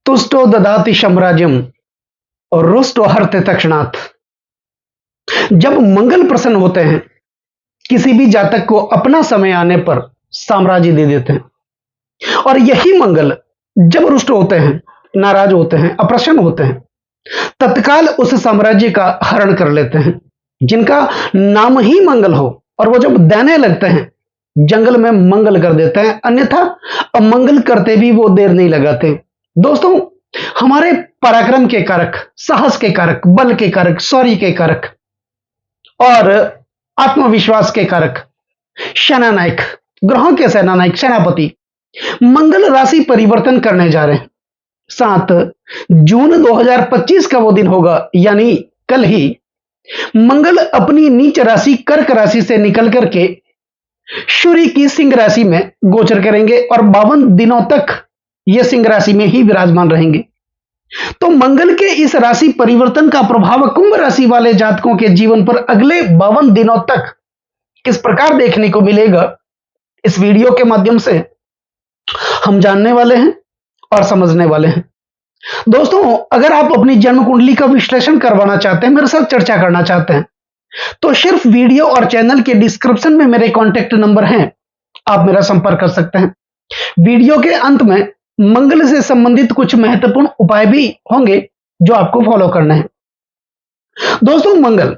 तुष्टो ददाति साम्राज्यम और रुष्टो हरते तक्षणात्। जब मंगल प्रसन्न होते हैं, किसी भी जातक को अपना समय आने पर साम्राज्य दे देते हैं। और यही मंगल जब रुष्ट होते हैं, नाराज होते हैं, अप्रसन्न होते हैं, तत्काल उस साम्राज्य का हरण कर लेते हैं। जिनका नाम ही मंगल हो और वो जब देने लगते हैं, जंगल में मंगल कर देते हैं, अन्यथा अमंगल करते भी वो देर नहीं लगाते। दोस्तों, हमारे पराक्रम के कारक, साहस के कारक, बल के कारक, शौर्य के कारक और आत्मविश्वास के कारक सेनानायक, ग्रहों के सेनानायक, सेनापति मंगल राशि परिवर्तन करने जा रहे हैं। 7 जून 2025 का वो दिन होगा, यानी कल ही मंगल अपनी नीच राशि कर्क राशि से निकल करके सूर्य की सिंह राशि में गोचर करेंगे और 52 दिनों तक ये सिंह राशि में ही विराजमान रहेंगे। तो मंगल के इस राशि परिवर्तन का प्रभाव कुंभ राशि वाले जातकों के जीवन पर अगले 52 दिनों तक किस प्रकार देखने को मिलेगा, इस वीडियो के माध्यम से हम जानने वाले हैं और समझने वाले हैं। दोस्तों, अगर आप अपनी जन्म कुंडली का विश्लेषण करवाना चाहते हैं, मेरे साथ चर्चा करना चाहते हैं, तो सिर्फ वीडियो और चैनल के डिस्क्रिप्शन में मेरे कॉन्टेक्ट नंबर हैं, आप मेरा संपर्क कर सकते हैं। वीडियो के अंत में मंगल से संबंधित कुछ महत्वपूर्ण उपाय भी होंगे जो आपको फॉलो करने हैं। दोस्तों, मंगल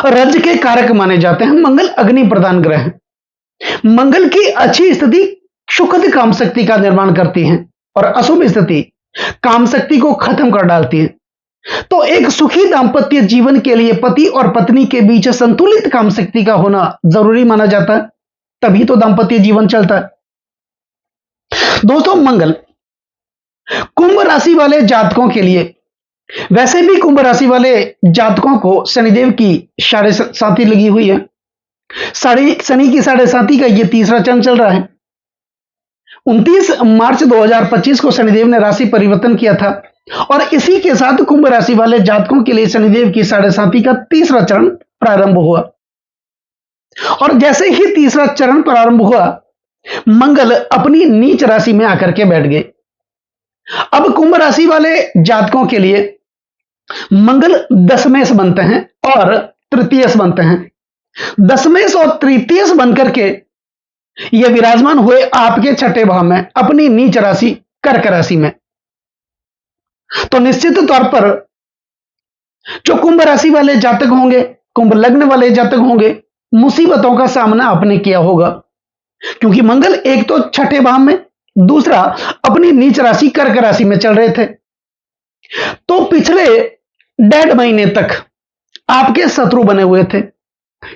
रज के कारक माने जाते हैं। मंगल अग्नि प्रदान ग्रह है। मंगल की अच्छी स्थिति सुखद काम शक्ति का निर्माण करती है और अशुभ स्थिति काम शक्ति को खत्म कर डालती है। तो एक सुखी दाम्पत्य जीवन के लिए पति और पत्नी के बीच संतुलित काम शक्ति का होना जरूरी माना जाता है, तभी तो दाम्पत्य जीवन चलता है। दोस्तों, मंगल कुंभ राशि वाले जातकों के लिए, वैसे भी कुंभ राशि वाले जातकों को शनिदेव की साढ़े साथी लगी हुई है। शनि की साढ़े साथी का यह तीसरा चरण चल रहा है। 29 मार्च 2025 को शनिदेव ने राशि परिवर्तन किया था और इसी के साथ कुंभ राशि वाले जातकों के लिए शनिदेव की साढ़े साथी का तीसरा चरण प्रारंभ हुआ। और जैसे ही तीसरा चरण प्रारंभ हुआ, मंगल अपनी नीच राशि में आकर के बैठ गए। अब कुंभ राशि वाले जातकों के लिए मंगल दशमेश बनते हैं और तृतीयश बनते हैं। दशमेश और तृतीयश बनकर के ये विराजमान हुए आपके छठे भाव में, अपनी नीच राशि कर्क राशि में। तो निश्चित तौर पर जो कुंभ राशि वाले जातक होंगे, कुंभ लग्न वाले जातक होंगे, मुसीबतों का सामना आपने किया होगा, क्योंकि मंगल एक तो छठे भाव में, दूसरा अपनी नीच राशि कर्क राशि में चल रहे थे। तो पिछले 1.5 महीने तक आपके शत्रु बने हुए थे,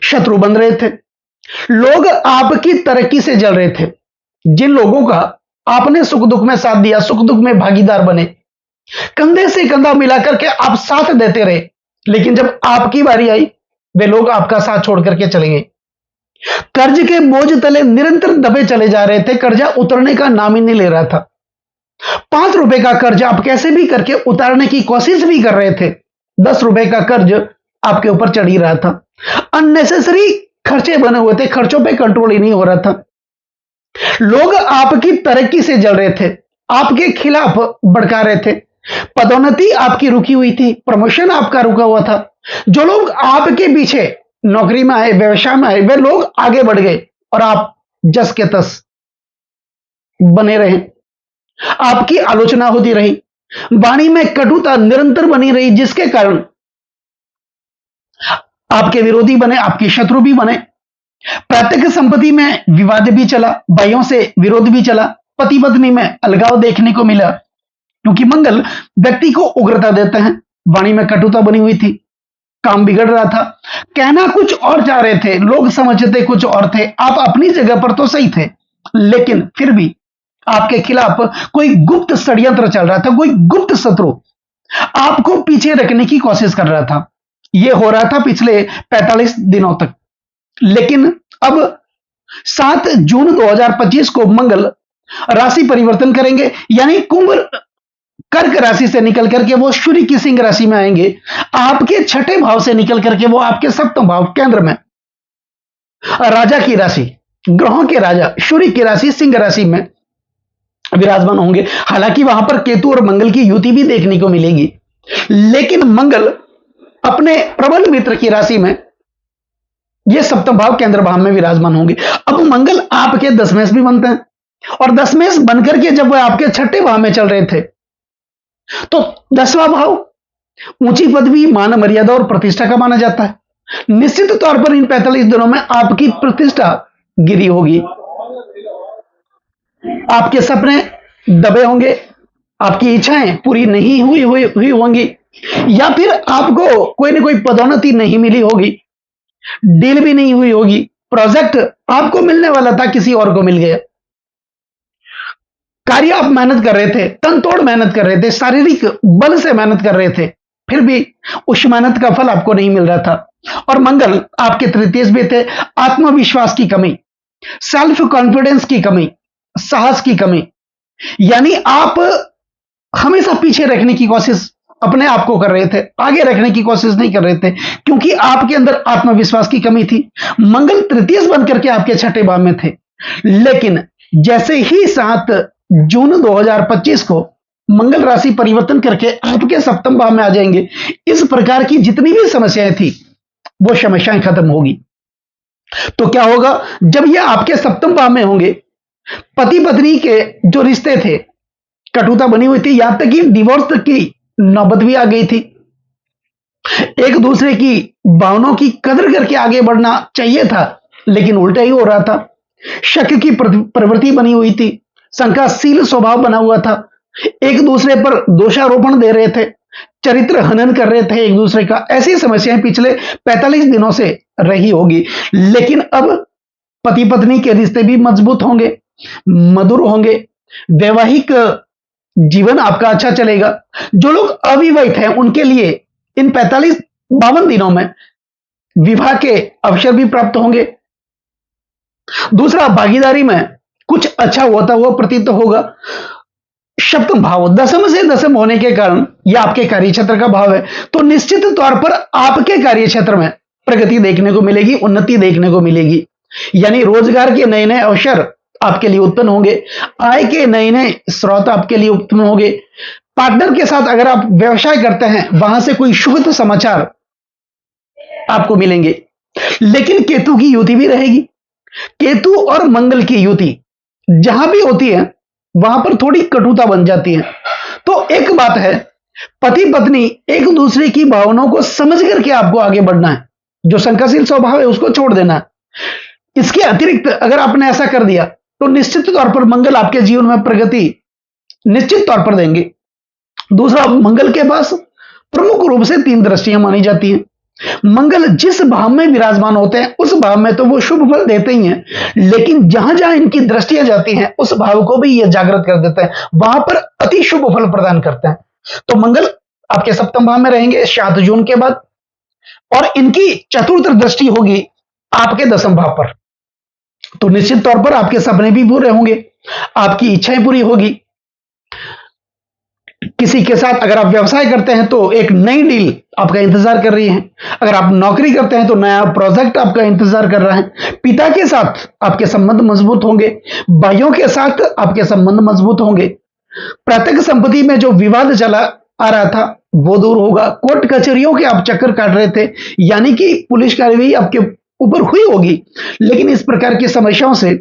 शत्रु बन रहे थे। लोग आपकी तरक्की से जल रहे थे। जिन लोगों का आपने सुख दुख में साथ दिया, सुख दुख में भागीदार बने, कंधे से कंधा मिलाकर के आप साथ देते रहे, लेकिन जब आपकी बारी आई, वे लोग आपका साथ छोड़ करके चले गए। कर्ज के बोझ तले निरंतर दबे चले जा रहे थे, कर्जा उतरने का नाम ही नहीं ले रहा था। 5 रुपए का कर्ज आप कैसे भी करके उतारने की कोशिश भी कर रहे थे, 10 रुपए का कर्ज आपके ऊपर चढ़ ही रहा था। अननेसेसरी खर्चे बने हुए थे, खर्चों पे कंट्रोल ही नहीं हो रहा था। लोग आपकी तरक्की से जल रहे थे, आपके खिलाफ भड़का रहे थे। पदोन्नति आपकी रुकी हुई थी, प्रमोशन आपका रुका हुआ था। जो लोग आपके पीछे नौकरी में आए, व्यवसाय में आए, वे लोग आगे बढ़ गए और आप जस के तस बने रहे। आपकी आलोचना होती रही, वाणी में कटुता निरंतर बनी रही, जिसके कारण आपके विरोधी बने, आपके शत्रु भी बने। पैतृक संपत्ति में विवाद भी चला, भाइयों से विरोध भी चला, पति पत्नी में अलगाव देखने को मिला, क्योंकि मंगल व्यक्ति को उग्रता देते हैं। वाणी में कटुता बनी हुई थी, काम बिगड़ रहा था, कहना कुछ और चाह रहे थे, लोग समझते कुछ और थे। आप अपनी जगह पर तो सही थे, लेकिन फिर भी आपके खिलाफ कोई गुप्त षड्यंत्र चल रहा था, कोई गुप्त शत्रु आपको पीछे रखने की कोशिश कर रहा था। यह हो रहा था पिछले 45 दिनों तक। लेकिन अब 7 जून 2025 को मंगल राशि परिवर्तन करेंगे, यानी कुंभ कर्क राशि से निकल करके वो सूर्य की सिंह राशि में आएंगे। आपके छठे भाव से निकल करके वो आपके सप्तम भाव केंद्र में, राजा की राशि, ग्रहों के राजा सूर्य की राशि सिंह राशि में विराजमान होंगे। हालांकि वहां पर केतु और मंगल की युति भी देखने को मिलेगी, लेकिन मंगल अपने प्रबल मित्र की राशि में ये सप्तम भाव केंद्र भाव में विराजमान होंगे। अब मंगल आपके दशमेश भी बनते हैं, और दशमेश बनकर के जब वह आपके छठे भाव में चल रहे थे, तो 10वां भाव ऊंची पदवी, मान मर्यादा और प्रतिष्ठा का माना जाता है। निश्चित तौर पर इन 45 दिनों में आपकी प्रतिष्ठा गिरी होगी, आपके सपने दबे होंगे, आपकी इच्छाएं पूरी नहीं हुई होंगी, या फिर आपको कोई ना कोई पदोन्नति नहीं मिली होगी, डील भी नहीं हुई होगी, प्रोजेक्ट आपको मिलने वाला था किसी और को मिल गया। कार्य आप मेहनत कर रहे थे, तन तोड़ मेहनत कर रहे थे, शारीरिक बल से मेहनत कर रहे थे, फिर भी उस मेहनत का फल आपको नहीं मिल रहा था। और मंगल आपके तृतीय भी थे। आत्मविश्वास की कमी, सेल्फ कॉन्फिडेंस की कमी, साहस की कमी, यानी आप हमेशा पीछे रखने की कोशिश अपने आप को कर रहे थे, आगे रखने की कोशिश नहीं कर रहे थे, क्योंकि आपके अंदर आत्मविश्वास की कमी थी। मंगल तृतीय बनकर के आपके छठे भाव में थे, लेकिन जैसे ही 7 जून 2025 को मंगल राशि परिवर्तन करके आपके सप्तम भाव में आ जाएंगे, इस प्रकार की जितनी भी समस्याएं थी वो समस्याएं खत्म होगी। तो क्या होगा, जब ये आपके सप्तम भाव में होंगे, पति पत्नी के जो रिश्ते थे, कटुता बनी हुई थी, यहां तक कि डिवोर्स तक की नौबत भी आ गई थी। एक दूसरे की भावनाओं की कदर करके आगे बढ़ना चाहिए था, लेकिन उल्टा ही हो रहा था। शक की प्रवृत्ति बनी हुई थी, शंकाशील स्वभाव बना हुआ था, एक दूसरे पर दोषारोपण दे रहे थे, चरित्र हनन कर रहे थे एक दूसरे का। ऐसी समस्याएं पिछले 45 दिनों से रही होगी, लेकिन अब पति पत्नी के रिश्ते भी मजबूत होंगे, मधुर होंगे, वैवाहिक जीवन आपका अच्छा चलेगा। जो लोग अविवाहित हैं उनके लिए इन 45-52 दिनों में विवाह के अवसर भी प्राप्त होंगे। दूसरा, भागीदारी में कुछ अच्छा होता हुआ प्रतीत होगा। सप्तम भाव दशम से दशम होने के कारण यह आपके कार्यक्षेत्र का भाव है, तो निश्चित तौर पर आपके कार्यक्षेत्र में प्रगति देखने को मिलेगी, उन्नति देखने को मिलेगी। यानी रोजगार के नए नए अवसर आपके लिए उत्पन्न होंगे, आय के नए नए स्रोत आपके लिए उत्पन्न होंगे। पार्टनर के साथ अगर आप व्यवसाय करते हैं, वहां से कोई शुभ समाचार आपको मिलेंगे। लेकिन केतु की युति भी रहेगी। केतु और मंगल की युति जहां भी होती है, वहां पर थोड़ी कटुता बन जाती है। तो एक बात है, पति पत्नी एक दूसरे की भावनाओं को समझ करके आपको आगे बढ़ना है। जो शंकाशील स्वभाव है उसको छोड़ देना है। इसके अतिरिक्त अगर आपने ऐसा कर दिया, तो निश्चित तौर पर मंगल आपके जीवन में प्रगति निश्चित तौर पर देंगे। दूसरा, मंगल के पास प्रमुख रूप से 3 दृष्टियां मानी जाती हैं। मंगल जिस भाव में विराजमान होते हैं, उस भाव में तो वो शुभ फल देते ही हैं, लेकिन जहां जहां इनकी दृष्टियां जाती हैं, उस भाव को भी ये जागृत कर देते हैं, वहां पर अति शुभ फल प्रदान करते हैं। तो मंगल आपके सप्तम भाव में रहेंगे 7 जून के बाद, और इनकी चतुर्थ दृष्टि होगी आपके दशम भाव पर। तो निश्चित तौर पर आपके सपने भी पूरे होंगे, आपकी इच्छाएं पूरी होगी। किसी के साथ अगर आप व्यवसाय करते हैं, तो एक नई डील आपका इंतजार कर रही है। अगर आप नौकरी करते हैं, तो नया प्रोजेक्ट आपका इंतजार कर रहा है। पिता के साथ आपके संबंध मजबूत होंगे, भाइयों के साथ आपके संबंध मजबूत होंगे। प्रत्यक्ष संपत्ति में जो विवाद चला आ रहा था, वो दूर होगा। कोर्ट कचहरियों के आप चक्कर काट रहे थे, यानी कि पुलिस कार्रवाई आपके ऊपर हुई होगी, लेकिन इस प्रकार की समस्याओं से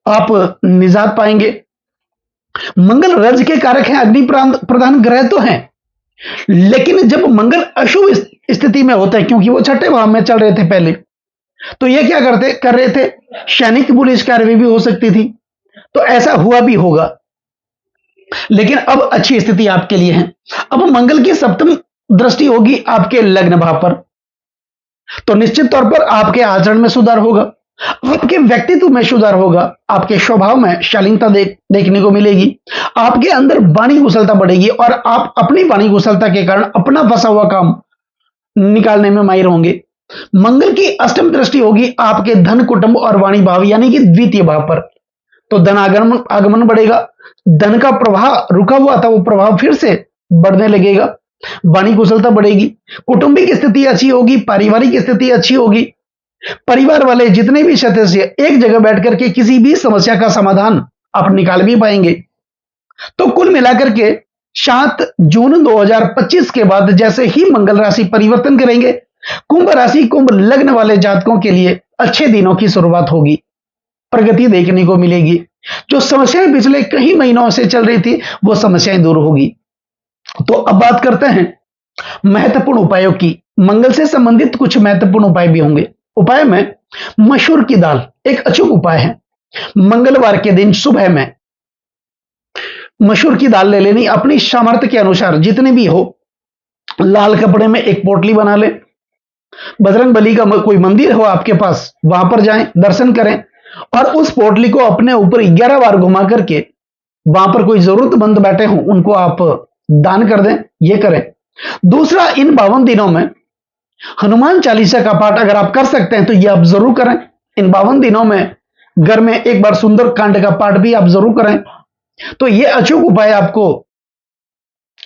आप निजात पाएंगे। मंगल रज के कारक हैं, अग्नि प्रधान ग्रह तो हैं, लेकिन जब मंगल अशुभ स्थिति में होता है, क्योंकि वो छठे भाव में चल रहे थे पहले, तो ये क्या कर रहे थे, सैनिक पुलिस कार्रवाई भी हो सकती थी। तो ऐसा हुआ भी होगा, लेकिन अब अच्छी स्थिति आपके लिए है। अब मंगल की सप्तम दृष्टि होगी आपके लग्न भाव पर, तो निश्चित तौर पर आपके आचरण में सुधार होगा, आपके व्यक्तित्व में सुधार होगा, आपके स्वभाव में शालीनता देखने को मिलेगी, आपके अंदर वाणी कुशलता बढ़ेगी, और आप अपनी वाणी कुशलता के कारण अपना फंसा हुआ काम निकालने में माहिर होंगे। मंगल की अष्टम दृष्टि होगी आपके धन, कुटुंब और वाणी भाव, यानी कि द्वितीय भाव पर, तो धन आगमन बढ़ेगा। धन का प्रवाह रुका हुआ था, वो प्रभाव फिर से बढ़ने लगेगा, वाणी कुशलता बढ़ेगी, कौटुंबिक स्थिति अच्छी होगी, पारिवारिक स्थिति अच्छी होगी। परिवार वाले जितने भी सदस्य एक जगह बैठ करके किसी भी समस्या का समाधान आप निकाल भी पाएंगे। तो कुल मिलाकर के 7 जून 2025 के बाद जैसे ही मंगल राशि परिवर्तन करेंगे, कुंभ राशि, कुंभ लग्न वाले जातकों के लिए अच्छे दिनों की शुरुआत होगी, प्रगति देखने को मिलेगी। जो समस्याएं पिछले कई महीनों से चल रही थी वो समस्याएं दूर होगी। तो अब बात करते हैं महत्वपूर्ण उपायों की। मंगल से संबंधित कुछ महत्वपूर्ण उपाय भी होंगे। उपाय में मसूर की दाल एक अचूक उपाय है। मंगलवार के दिन सुबह में मसूर की दाल ले लेनी, अपनी सामर्थ्य के अनुसार जितने भी हो। लाल कपड़े में एक पोटली बना ले, बजरंग बली का कोई मंदिर हो आपके पास, वहां पर जाएं, दर्शन करें और उस पोटली को अपने ऊपर 11 बार घुमा करके वहां पर कोई जरूरतमंद बैठे हों उनको आप दान कर दें, ये करें। दूसरा, इन 52 दिनों में हनुमान चालीसा का पाठ अगर आप कर सकते हैं तो ये आप जरूर करें। इन 52 दिनों में घर में एक बार सुंदर कांड का पाठ भी आप जरूर करें। तो ये अचूक उपाय आपको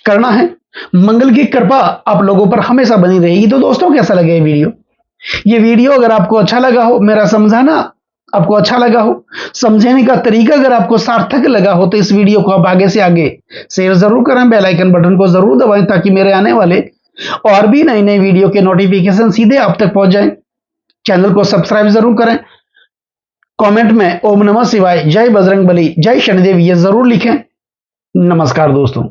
करना है। मंगल की कृपा आप लोगों पर हमेशा बनी रहेगी। तो दोस्तों, कैसा लगे ये वीडियो अगर आपको अच्छा लगा हो, मेरा समझाना आपको अच्छा लगा हो, समझने का तरीका अगर आपको सार्थक लगा हो, तो इस वीडियो को आप आगे से आगे शेयर जरूर करें, बेल आइकन बटन को जरूर दबाएं ताकि मेरे आने वाले और भी नई नई वीडियो के नोटिफिकेशन सीधे आप तक पहुंच जाएं। चैनल को सब्सक्राइब जरूर करें। कमेंट में ओम नमः शिवाय, जय बजरंग बली, जय शनिदेव ये जरूर लिखें। नमस्कार दोस्तों।